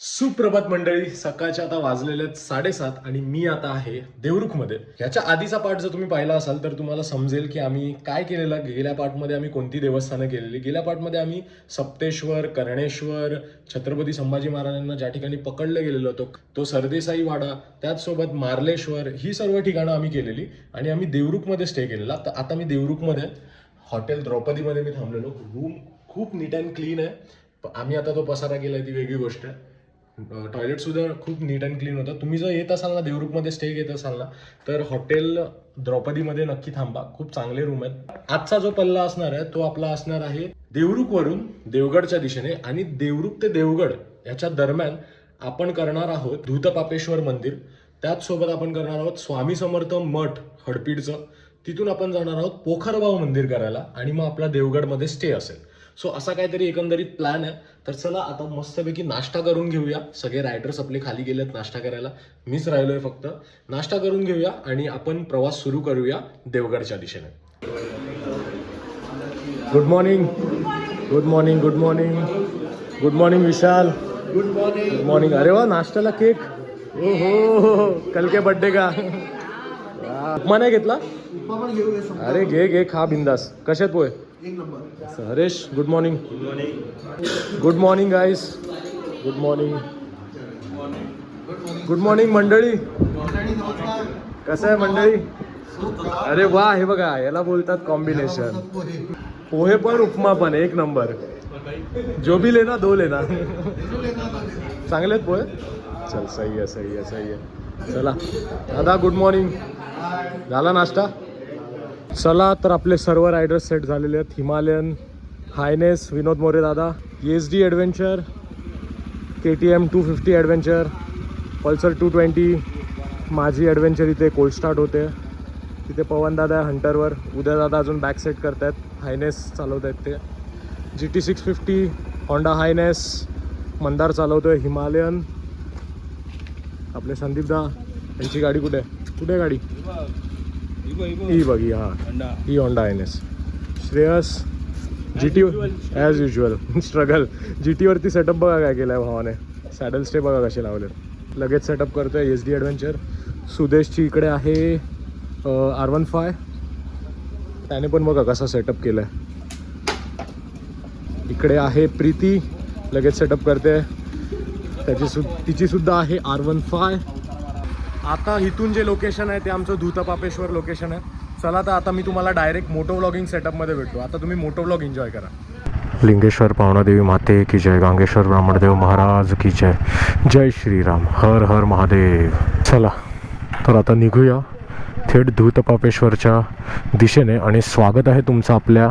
सुप्रभात मंडळी. सकाळच्या आता वाजलेले आहेत 7:30 आणि मी आता आहे देवरुखमध्ये. ह्याच्या आधीचा पार्ट जर तुम्ही पाहिला असाल तर तुम्हाला समजेल की आम्ही काय केलेलं. गेल्या पार्टमध्ये आम्ही कोणती देवस्थानं केलेली. गेल्या पार्टमध्ये आम्ही सप्तेश्वर, कर्णेश्वर, छत्रपती संभाजी महाराजांना ज्या ठिकाणी पकडलं गेलेलो होतो तो सरदेसाई वाडा, त्याचसोबत मार्लेश्वर, ही सर्व ठिकाणं आम्ही केलेली आणि आम्ही देवरुखमध्ये स्टे केलेला. तर आता मी देवरुखमध्ये हॉटेल द्रौपदीमध्ये मी थांबलेलो. रूम खूप नीट अँड क्लीन आहे. आम्ही आता तो पसारा केलाय ती वेगळी गोष्ट आहे. टॉयलेट सुद्धा खूप नीट अँड क्लीन होतं. तुम्ही जर येत असाल ना, देवरुखमध्ये स्टे घेत असाल ना, तर हॉटेल द्रौपदीमध्ये नक्की थांबा. खूप चांगले रूम आहेत. आजचा जो पल्ला असणार आहे तो आपला असणार आहे देवरुखवरून देवगडच्या दिशेने, आणि देवरुख ते देवगड याच्या दरम्यान आपण करणार आहोत धूतपापेश्वर मंदिर. त्याचसोबत आपण करणार आहोत स्वामी समर्थ मठ हडपीडचं. तिथून आपण जाणार आहोत पोखरबाव मंदिर करायला आणि मग आपला देवगडमध्ये स्टे असेल. सो असा काहीतरी एकंदरीत प्लॅन आहे. तर चला आता मस्तपैकी नाश्ता करून घेऊया. सगळे रायडर्स आपले खाली गेलेत नाश्ता करायला, मीच राहिलोय फक्त. नाश्ता करून घेऊया आणि आपण प्रवास सुरू करूया देवगडच्या दिशेने. Good morning, good morning, good morning, good morning Vishal. Good morning, good morning. अरे वा, नाश्त्याला केक. ओ हो, कल के बर्थडे का. उपमा नाही घेतला? अरे घे घे, खा बिंदास. कशात पोय? Haresh, good morning. Good morning guys, good morning. Good morning मंडळी. कसं आहे मंडळी? अरे वा, हे बघा, याला बोलतात कॉम्बिनेशन. पोहे पण उपमा पण एक नंबर. जो भी लेना दो लेना. चांगले आहेत पोहे. चल, सही आहे, सही आहे, सही आहे. चला दादा, गुड मॉर्निंग. झाला नाश्ता? चला तर आपले सर्व रायडर्स सेट झालेले आहेत. हिमालयन, हायनेस, विनोद मोरे दादा, ESD adventure, KTM 250 adventure, Pulsar 220, माझी ॲडव्हेंचर इथे कोल्ड स्टार्ट होते. तिथे पवन दादा आहे हंटरवर. उद्या दादा अजून बॅक सेट करत आहेत. हायनेस चालवत आहेत ते. GT 650, होंडा हायनेस, मंदार चालवतोय. हिमालयन आपले संदीप दा, यांची गाडी कुठे आहे? कुठे आहे गाडी? ही बघी, हां ही Honda Highness. Shreyas GT as usual struggle. GT वरती सेटअप बघा काय केलं आहे भावाने. सॅडल स्टे बघा कसे लावले. लगेच सेटअप करतो आहे. SD adventure. सुदेशची इकडे आहे R15. त्याने पण बघा कसा सेटअप केला आहे. इकडे आहे प्रीती, लगेच सेटअप करते. तिची सुद्धा आहे R15. आता इथून जे लोकेशन आहे ते आमचं धूतपापेश्वर लोकेशन आहे. चला तर आता मी तुम्हाला डायरेक्ट मोटो व्लॉगिंग सेटअपमध्ये भेटतो. आता तुम्ही मोटो व्लॉग एन्जॉय करा. लिंगेश्वर पावनादेवी माते की जय, गांगेश्वर ब्राह्मणदेव महाराज की जय, जय श्रीराम, हर हर महादेव. चला तर आता निघूया थेट धूतपापेश्वरच्या दिशेने. आणि स्वागत आहे तुमचं आपल्या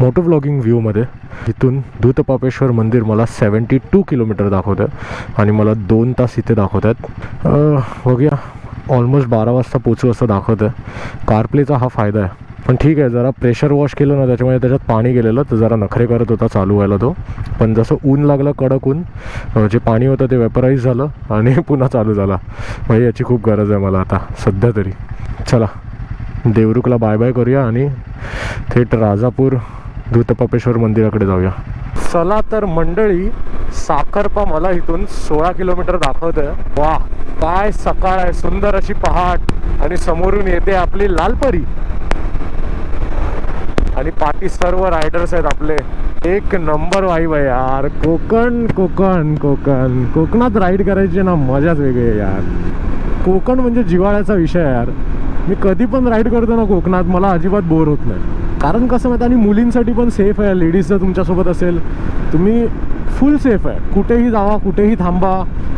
मोटो व्लॉगिंग व्ह्यूमध्ये. इथून धूतपापेश्वर मंदिर मला 72 किलोमीटर दाखवतं आणि मला 2 तास इथे दाखवत आहेत. बघूया, ऑलमोस्ट 12 वाजता पोचू असं दाखवतं. कारप्लेचा हा फायदा आहे. पण ठीक आहे, जरा प्रेशर वॉश केलं ना त्याच्यामुळे त्याच्यात पाणी गेलेलं, तर जरा नखरे करत होता चालू व्हायला तो. पण जसं ऊन लागलं, कडक ऊन, जे पाणी होतं ते वेपराईज झालं आणि पुन्हा चालू झाला. म्हणजे याची खूप गरज आहे मला आता सध्या तरी. चला देवरुखला बाय बाय करूया आणि थेट राजापूर धूतपापेश्वर मंदिराकडे जाऊया. चला तर मंडळी, साखरपा मला इथून 16 किलोमीटर दाखवतं. वा, काय सकाळ आहे. सुंदर अशी पहाट आणि समोरून येते आपली लालपरी आणि पाठी सर्व रायडर्स आहेत आपले. एक नंबर वाईब आहे यार. कोकण कोकण कोकण. कोकणात राईड करायची ना मजाच वेगळी आहे यार. कोकण म्हणजे जिव्हाळ्याचा विषय आहे यार. मी कधी पण राईड करतो ना कोकणात, मला अजिबात बोर होत नाही. कारण कसं माहिती, आणि मुलींसाठी पण सेफ आहे. लेडीज जर तुमच्यासोबत असेल, तुम्ही फुल सेफ आहे. कुठेही जावा, कुठेही थांबा,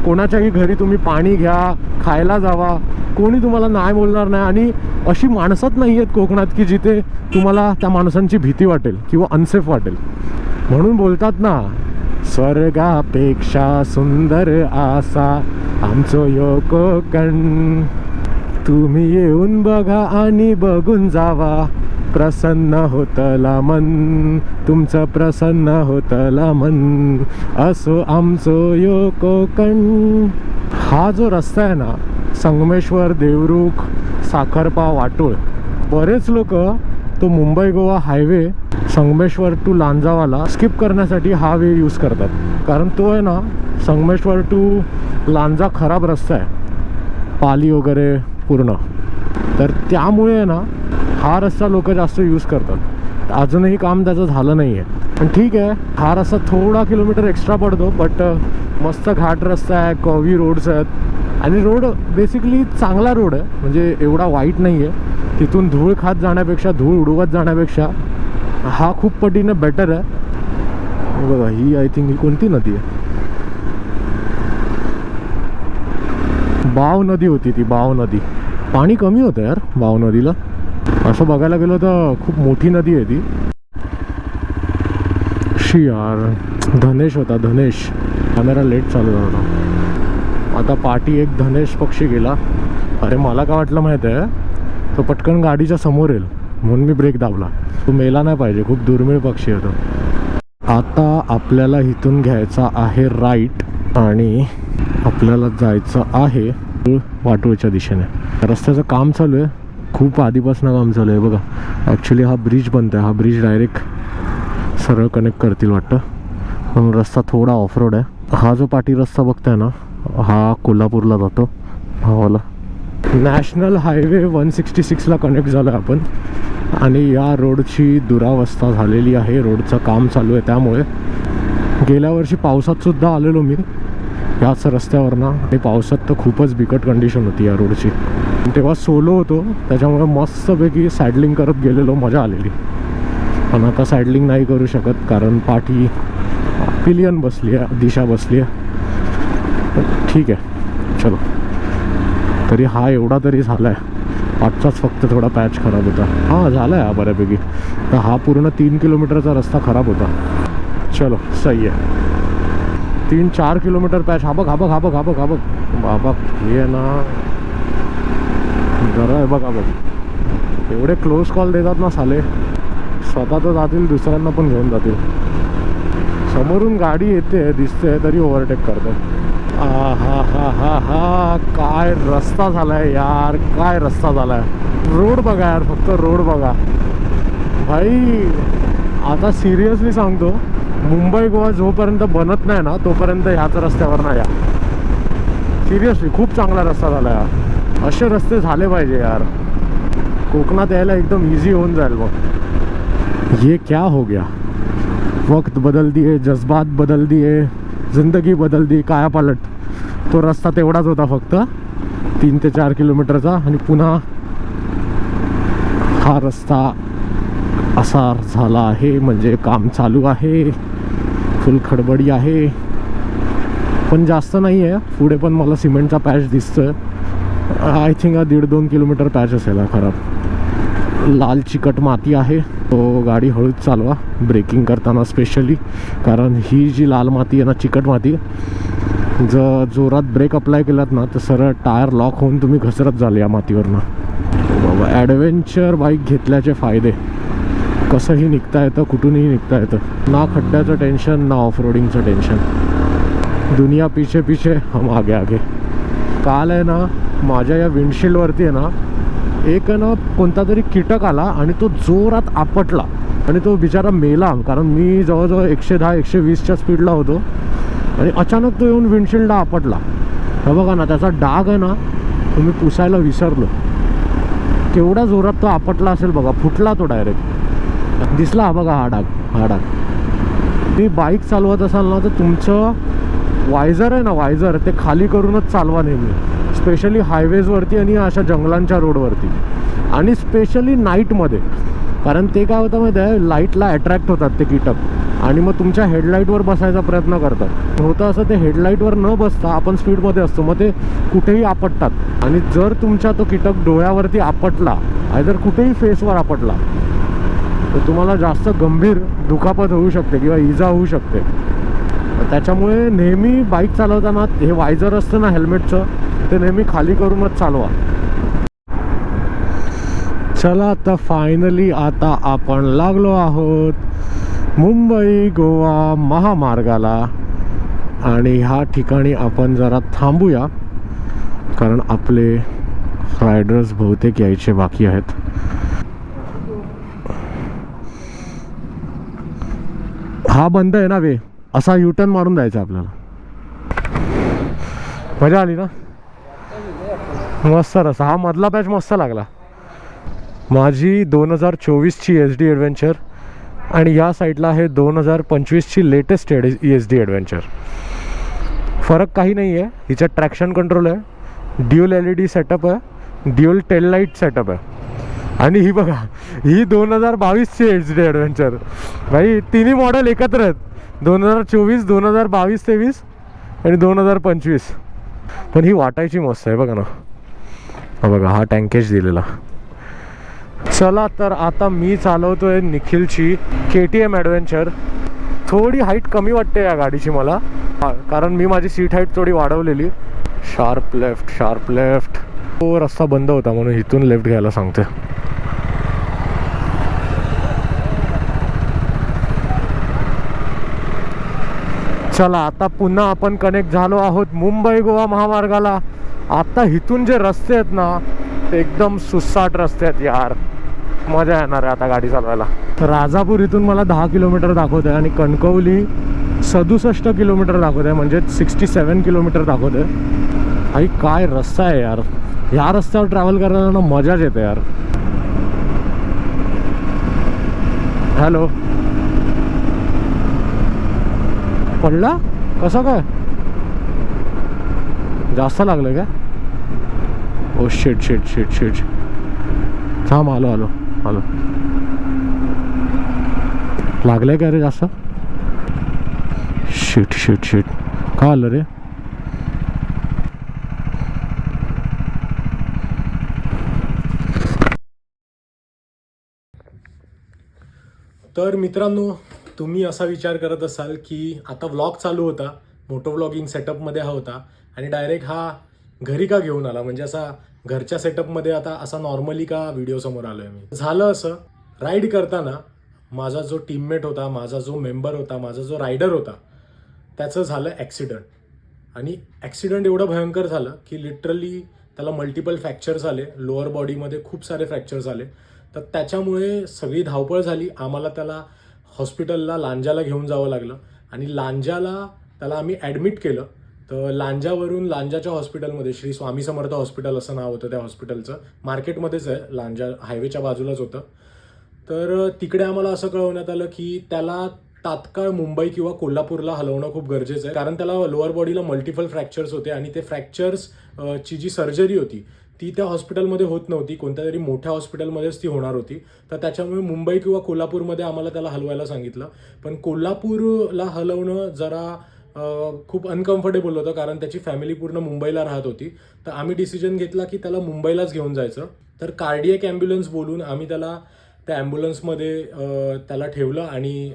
कोणाच्याही घरी तुम्ही पाणी घ्या, खायला जावा, कोणी तुम्हाला नाही बोलणार नाही. आणि अशी माणसंच नाही आहेत कोकणात की जिथे तुम्हाला त्या माणसांची भीती वाटेल किंवा अनसेफ वाटेल. म्हणून बोलतात ना, स्वर्गापेक्षा सुंदर आसा आमचं यो कोकण. तुम्ही येऊन बघा आणि बघून जावा, प्रसन्न होतला मन, तुमचं प्रसन्न होतला मन, असो आमचं यो कोकण. हा जो रस्ता आहे ना, संगमेश्वर, देवरुख, साखरपा, वाटोळ, बरेच लोक तो मुंबई गोवा हायवे संगमेश्वर टू लांजावाला स्किप करण्यासाठी हा वे यूज करतात. कारण तो आहे ना संगमेश्वर टू लांजा खराब रस्ता आहे, पाली वगैरे पूर्ण. तर त्यामुळे ना हा रस्ता लोक जास्त यूज करतात. अजूनही काम त्याचं झालं नाही आहे, पण ठीक आहे. हा रस्ता थोडा किलोमीटर एक्स्ट्रा पडतो, बट मस्त घाट रस्ता आहे, कवी रोड्स आहेत आणि रोड बेसिकली चांगला रोड आहे, म्हणजे एवढा वाईट नाही आहे. तिथून धूळ खात जाण्यापेक्षा, धूळ उडवत जाण्यापेक्षा हा खूप पटीने बेटर आहे. बघा ही आय थिंक ही कोणती नदी आहे, बाव नदी होती ती, बाव नदी. पाणी कमी होतं यार बाव नदीला, असं बघायला गेलं तर खूप मोठी नदी आहे ती. शी यार धनेश होता, धनेश. कॅमेरा लेट चालू झाला होता. आता पाठी एक धनेश पक्षी गेला. अरे मला काय वाटलं माहिती आहे, तो पटकन गाडीच्या समोर येईल म्हणून मी ब्रेक दाबला. तो मेला नाही पाहिजे, खूप दुर्मिळ पक्षी होतो. आता आपल्याला इथून घ्यायचा आहे राईट आणि आपल्याला जायचं आहे वाटोळच्या दिशेने. रस्त्याचं काम चालू आहे, खूप आधीपासून काम चालू आहे. बघा ॲक्च्युली हा ब्रिज बनतो आहे, हा ब्रिज डायरेक्ट सरळ कनेक्ट करतील वाटतं, पण रस्ता थोडा ऑफ रोड आहे. हा जो पाठी रस्ता बघताय ना, हा कोल्हापूरला जातो, भावाला. नॅशनल हायवे 166ला कनेक्ट झालं आपण आणि या रोडची दुरावस्था झालेली आहे. रोडचं काम चालू आहे, त्यामुळे गेल्या वर्षी पावसात सुद्धा आलेलो मी याच रस्त्यावरनं आणि पावसात तर खूपच बिकट कंडिशन होती या रोडची. तेव्हा सोलो होतो, त्याच्यामुळे मस्तपैकी सॅडलिंग करत गेलेलो, मजा आलेली. पण आता सॅडलिंग नाही करू शकत कारण पाठी पिलियन बसली आहे, दिशा बसली आहे. ठीक आहे चलो. तरी हा एवढा तरी झाला आहे, पाठचाच फक्त थोडा पॅच खराब होता. हां झाला आहे हा बऱ्यापैकी. तर हा पूर्ण 3 किलोमीटरचा रस्ता खराब होता. चलो सही आहे. 3-4 किलोमीटर पॅच. हा बघ हा बघ हा बघ हा बघ हा बघ बाबा, हे ना जरा आहे बघ. हा बघ एवढे क्लोज कॉल देतात ना साले, स्वतः तर जातील, दुसऱ्यांना पण घेऊन जातील. समोरून गाडी येते दिसते तरी ओव्हरटेक करतात. हा हा हा हा काय रस्ता झालाय यार, काय रस्ता झालाय. रोड बघा यार, फक्त रोड बघा भाई. आता सिरियसली सांगतो, मुंबई गोवा जोपर्यंत बनत नाही ना तोपर्यंत ह्याच रस्त्यावर नाही या. सिरियसली खूप चांगला रस्ता झाला यार. असे रस्ते झाले पाहिजे यार, कोकणात यायला एकदम इझी होऊन जाईल. मग ये क्या हो गया, वक्त बदल दिए, जज्बात बदल दिए, जिंदगी बदल दी, काया पालट. तो रस्ता तेवढाच होता फक्त 3 ते 4 किलोमीटरचा आणि पुन्हा हा रस्ता असा झाला आहे. म्हणजे काम चालू आहे, फुल खडबडी आहे, पण जास्त नाही आहे. पुढे पण मला सिमेंटचा पॅच दिसतोय. आय थिंक हा 1.5-2 किलोमीटर पॅच असेल हा खराब. लाल चिकट माती आहे, तो गाडी हळूच चालवा ब्रेकिंग करताना स्पेशली, कारण ही जी लाल माती आहे ना, चिकट माती, जर जोरात ब्रेक अप्लाय केलात ना तर सरळ टायर लॉक होऊन तुम्ही घसरत जाल या मातीवरनं. बाबा ॲडव्हेंचर बाईक घेतल्याचे फायदे. कसंही निघता येतं, कुठूनही निघता येतं. ना खड्ड्याचं टेन्शन, ना ऑफ रोडिंगचं टेन्शन. दुनिया पीछे पीछे, हम आगे आगे. काल आहे ना माझ्या या विंडशील्डवरती आहे ना एक ना कोणता तरी कीटक आला आणि तो जोरात आपटला आणि तो बिचारा मेला. कारण मी जवळजवळ 110-120च्या स्पीडला होतो आणि अचानक तो येऊन विंडशील्डला आपटला. हे बघा ना, त्याचा डाग आहे ना तो मी पुसायला विसरलो. केवढा जोरात तो आपटला असेल बघा, फुटला तो डायरेक्ट. दिसला हा बघा, हा डाग, हा डाग. तुम्ही बाईक चालवत असाल ना तर तुमचं वायझर आहे ना, वायझर ते खाली करूनच चालवा नेहमी, स्पेशली हायवेजवरती आणि अशा जंगलांच्या रोडवरती, आणि स्पेशली नाईटमध्ये. कारण ते काय होतं माहिती आहे, लाईटला अट्रॅक्ट होतात ते कीटक आणि मग तुमच्या हेडलाईटवर बसायचा प्रयत्न करतात. होतं असं, ते हेडलाईटवर न बसता आपण स्पीडमध्ये असतो, मग ते कुठेही आपटतात. आणि जर तुमच्या तो कीटक डोळ्यावरती आपटला, आयदर कुठेही फेसवर आपटला, तर तुम्हाला जास्त गंभीर दुखापत होऊ शकते किंवा इजा होऊ शकते. त्याच्यामुळे नेहमी बाईक चालवताना हे वायझर असतं ना हेल्मेटचं, ते नेहमी खाली करूनच चालवा. चला आता फायनली आता आपण लागलो आहोत मुंबई गोवा महामार्गाला आणि ह्या ठिकाणी आपण जरा थांबूया कारण आपले रायडर्स बहुतेक यायचे बाकी आहेत. हा बंद आहे ना वे, असा युटर्न मारून जायचा आपल्याला. मजा आली ना? मस्त रस्ता, हा मधला पॅच मस्त लागला. माझी 2024ची SD ॲडव्हेंचर आणि या साईडला आहे 2025ची लेटेस्ट SD ॲडव्हेंचर. फरक काही नाही आहे. हिच्यात ट्रॅक्शन कंट्रोल आहे, ड्युअल LED सेटअप आहे, ड्युअल टेल लाईट सेटअप आहे. आणि ही बघा, ही 2022ची SD ॲडव्हेंचर. भाई तिन्ही मॉडेल एकत्र आहेत, 2024, 2022, 23 आणि 2025. पण ही वाटायची मस्त आहे बघा ना. हा बघा, हा टँकेज दिलेला. चला तर आता मी चालवतोय निखिलची KTM ॲडव्हेंचर. थोडी हाईट कमी वाटते या गाडीची मला, कारण मी माझी सीट हाईट थोडी वाढवलेली. Sharp left, sharp left. तो रस्ता बंद होता म्हणून इथून लेफ्ट घ्यायला सांगते. चला आता पुन्हा आपण कनेक्ट झालो आहोत मुंबई गोवा महामार्गाला. आता इथून जे रस्ते आहेत ना, ते एकदम सुसाट रस्ते आहेत यार. मजा येणार आहे आता गाडी चालवायला. राजापूर इथून मला 10 किलोमीटर दाखवत आहे आणि कणकवली 67 किलोमीटर दाखवत आहे, म्हणजे 67 किलोमीटर दाखवत आहे. आई काय रस्ता आहे यार. ह्या रस्त्यावर ट्रॅव्हल करायला ना मजाच येते यार. हॅलो, पडला कसं काय? जास्त लागलं का? Oh shit shit shit shit. थांब, आलो आलो आलो. लागलंय का रे जास्त? Shit shit shit. का आलं रे? तर मित्रांनो, तुम्ही असा विचार करत असाल की आता व्लॉग चालू होता, मोटो व्लॉगिंग सेटअपमध्ये हा होता आणि डायरेक्ट हा घरी का घेऊन आला, म्हणजे असा घरच्या सेटअपमध्ये आता असा नॉर्मली का व्हिडिओ समोर आलो आहे मी. झालं असं, राईड करताना माझा जो टीममेट होता, माझा जो मेंबर होता, माझा जो रायडर होता, त्याचं झालं ॲक्सिडंट. आणि ॲक्सिडंट एवढं भयंकर झालं की लिटरली त्याला मल्टिपल फ्रॅक्चर्स आले, लोअर बॉडीमध्ये खूप सारे फ्रॅक्चर्स आले. तर त्याच्यामुळे सगळी धावपळ झाली. आम्हाला त्याला हॉस्पिटलला लांजाला घेऊन जावं लागलं आणि लांजाला त्याला आम्ही ॲडमिट केलं. तर लांजावरून लांजाच्या हॉस्पिटलमध्ये, श्री स्वामी समर्थ हॉस्पिटल असं नाव होतं त्या हॉस्पिटलचं, मार्केटमध्येच आहे, लांजा हायवेच्या बाजूलाच होतं. तर तिकडे आम्हाला असं कळवण्यात आलं की त्याला तात्काळ मुंबई किंवा कोल्हापूरला हलवणं खूप गरजेचं आहे, कारण त्याला लोअर बॉडीला मल्टिपल फ्रॅक्चर्स होते आणि ते फ्रॅक्चर्स ची जी सर्जरी होती ती त्या हॉस्पिटलमध्ये होत नव्हती, कोणत्या तरी मोठ्या हॉस्पिटलमध्येच ती होणार होती. तर त्याच्यामुळे मुंबई किंवा कोल्हापूरमध्ये आम्हाला त्याला हलवायला सांगितलं. पण कोल्हापूरला हलवणं जरा खूप अनकम्फर्टेबल होतं, कारण त्याची फॅमिली पूर्ण मुंबईला राहत होती. तर आम्ही डिसिजन घेतला की त्याला मुंबईलाच घेऊन जायचं. तर कार्डियक ॲम्ब्युलन्स बोलून आम्ही त्याला त्या ॲम्ब्युलन्समध्ये त्याला ठेवलं आणि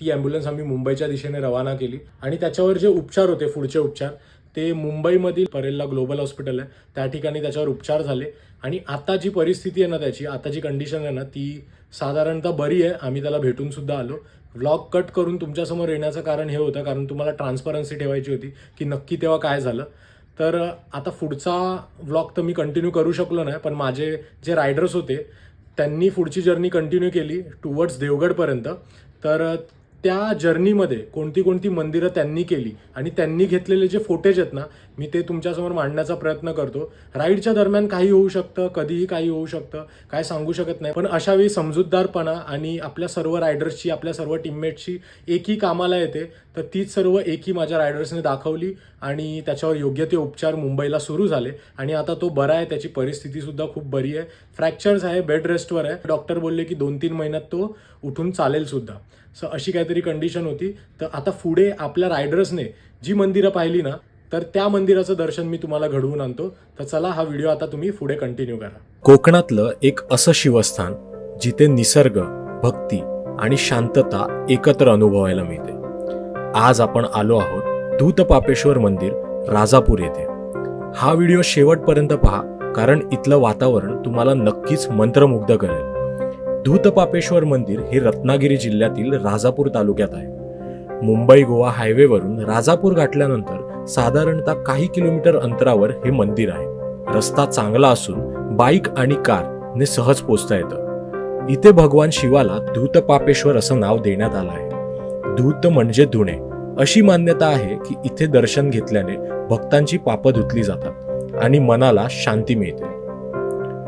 ती ॲम्ब्युलन्स आम्ही मुंबईच्या दिशेने रवाना केली. आणि त्याच्यावर जे उपचार होते, पुढचे उपचार, ते मुंबईमधील परेलला ग्लोबल हॉस्पिटल आहे, त्या ठिकाणी त्याच्यावर उपचार झाले. आणि आता जी परिस्थिती आहे ना त्याची, आता जी कंडिशन आहे ना, ती साधारणतः बरी आहे. आम्ही त्याला भेटून सुद्धा आलो. व्लॉग कट करून तुमच्यासमोर येण्याचं कारण हे होतं, कारण तुम्हाला ट्रान्सपरन्सी ठेवायची होती की नक्की तेव्हा काय झालं. तर आता पुढचा व्लॉग तर मी कंटिन्यू करू शकलो नाही, पण माझे जे रायडर्स होते त्यांनी पुढची जर्नी कंटिन्यू केली टुवर्ड्स देवगडपर्यंत. तर त्या जर्नीमध्ये कोणती कोणती मंदिरं त्यांनी केली आणि त्यांनी घेतलेले जे फुटेज आहेत ना, मी ते तुमच्यासमोर मांडण्याचा प्रयत्न करतो. राईडच्या दरम्यान काही होऊ शकतं, कधीही काही होऊ शकतं, काय सांगू शकत नाही. पण अशावेळी समजूतदारपणा आणि आपल्या सर्व रायडर्सची, आपल्या सर्व टीममेटची एकी कामाला येते. तर तीच सर्व एकी माझ्या रायडर्सने दाखवली आणि त्याच्यावर योग्य ते उपचार मुंबईला सुरू झाले. आणि आता तो बरा आहे, त्याची परिस्थितीसुद्धा खूप बरी आहे. फ्रॅक्चर्स आहे, बेड रेस्टवर आहे. डॉक्टर बोलले की 2-3 महिन्यात तो उठून चालेल सुद्धा. सो अशी काहीतरी कंडिशन होती. तर आता पुढे आपल्या रायडर्सने जी मंदिरं पाहिली ना, तर त्या मंदिराचं दर्शन मी तुम्हाला घडवून आणतो. तर चला, हा व्हिडिओ आता तुम्ही पुढे कंटिन्यू करा. कोकणातलं एक असं शिवस्थान जिथे निसर्ग, भक्ती आणि शांतता एकत्र अनुभवायला मिळते. आज आपण आलो आहोत दूतपापेश्वर मंदिर, राजापूर येथे. हा व्हिडिओ शेवटपर्यंत पहा, कारण इथलं वातावरण तुम्हाला नक्कीच मंत्रमुग्ध करेल. दूतपापेश्वर मंदिर हे रत्नागिरी जिल्ह्यातील राजापूर तालुक्यात आहे. मुंबई गोवा हायवेवरून राजापूर गाठल्यानंतर साधारणतः काही किलोमीटर अंतरावर हे मंदिर आहे. रस्ता चांगला असून बाईक आणि कारने सहज पोहोचता येतं. इथे भगवान शिवाला दूतपापेश्वर असं नाव देण्यात आलं आहे. दूत म्हणजे धुणे अशी मान्यता आहे की इथे दर्शन घेतल्याने भक्तांची पापं धुतली जातात आणि मनाला शांती मिळते.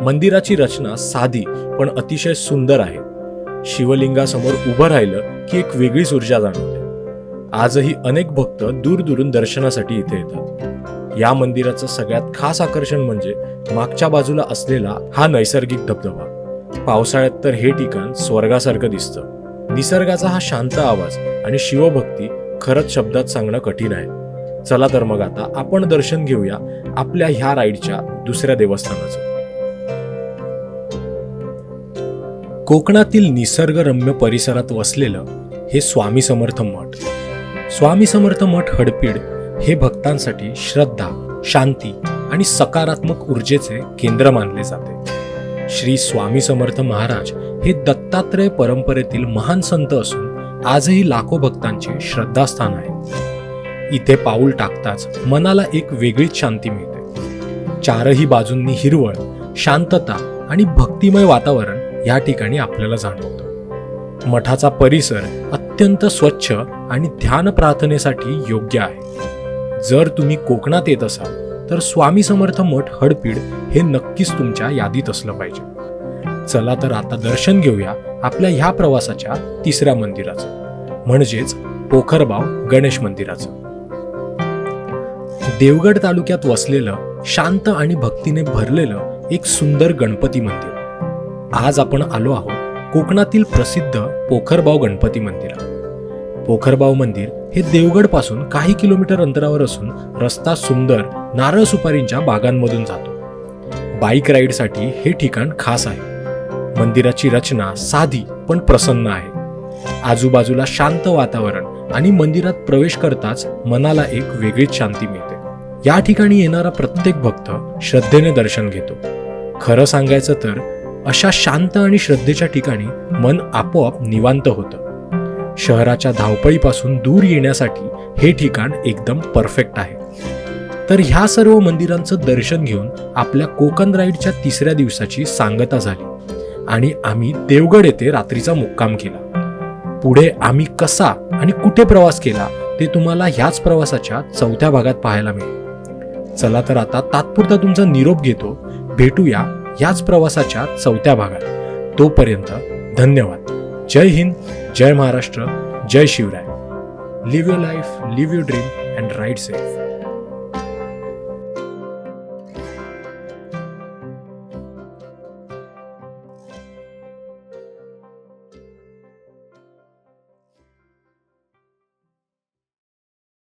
मंदिराची रचना साधी पण अतिशय सुंदर आहे. शिवलिंगासमोर उभं राहिलं की एक वेगळीच ऊर्जा जाणवते. आजही अनेक भक्त दूरदूरून दर्शनासाठी इथे येतात. या मंदिराचं सगळ्यात खास आकर्षण म्हणजे मागच्या बाजूला असलेला हा नैसर्गिक धबधबा. पावसाळ्यात तर हे ठिकाण स्वर्गासारखं दिसतं. निसर्गाचा हा शांत आवाज आणि शिवभक्ती खरंच शब्दात सांगणं कठीण आहे. चला तर मग आता आपण दर्शन घेऊया आपल्या ह्या राईडच्या दुसऱ्या देवस्थानाचं. कोकणातील निसर्गरम्य परिसरात वसलेलं हे स्वामी समर्थ मठ. स्वामी समर्थ मठ हडपीड हे भक्तांसाठी श्रद्धा, शांती आणि सकारात्मक ऊर्जेचे केंद्र मानले जाते. श्री स्वामी समर्थ महाराज हे दत्तात्रय परंपरेतील महान संत असून आजही लाखो भक्तांचे श्रद्धास्थान आहे. इथे पाऊल टाकताच मनाला एक वेगळीच शांती मिळते. चारही बाजूंनी हिरवळ, शांतता आणि भक्तिमय वातावरण या ठिकाणी आपल्याला जाणवतं. मठाचा परिसर अत्यंत स्वच्छ आणि ध्यान प्रार्थनेसाठी योग्य आहे. जर तुम्ही कोकणात येत असाल तर स्वामी समर्थ मठ हडपीड हे नक्कीच तुमच्या यादीत असलं पाहिजे. चला तर आता दर्शन घेऊया आपल्या ह्या प्रवासाच्या तिसऱ्या मंदिराचं, म्हणजेच पोखरबाव गणेश मंदिराचं. देवगड तालुक्यात वसलेलं शांत आणि भक्तीने भरलेलं एक सुंदर गणपती मंदिर. आज आपण आलो आहोत कोकणातील प्रसिद्ध पोखरबाव गणपती मंदिरात. पोखरबाव मंदिर हे देवगड पासून काही किलोमीटर अंतरावर असून रस्ता सुंदर नारळ सुपारींच्या बागांमधून जातो. बाईक राईडसाठी हे ठिकाण खास आहे. मंदिराची रचना साधी पण प्रसन्न आहे. आजूबाजूला शांत वातावरण आणि मंदिरात प्रवेश करताच मनाला एक वेगळीच शांती मिळते. या ठिकाणी येणारा प्रत्येक भक्त श्रद्धेने दर्शन घेतो. खरं सांगायचं तर अशा शांत आणि श्रद्धेच्या ठिकाणी मन आपोआप निवांत होतं. शहराच्या धावपळीपासून दूर येण्यासाठी हे ठिकाण एकदम परफेक्ट आहे. तर ह्या सर्व मंदिरांचं दर्शन घेऊन आपल्या कोकण राईडच्या तिसऱ्या दिवसाची सांगता झाली आणि आम्ही देवगड येथे रात्रीचा मुक्काम केला. पुढे आम्ही कसा आणि कुठे प्रवास केला ते तुम्हाला ह्याच प्रवासाच्या चौथ्या भागात पाहायला मिळेल. चला तर आता तात्पुरता तुमचा निरोप घेतो. भेटूया याच प्रवासाच्या चौथ्या भागात. तोपर्यंत धन्यवाद. जय हिंद, जय महाराष्ट्र, जय Shivray. Live your life, live your dream and ride safe.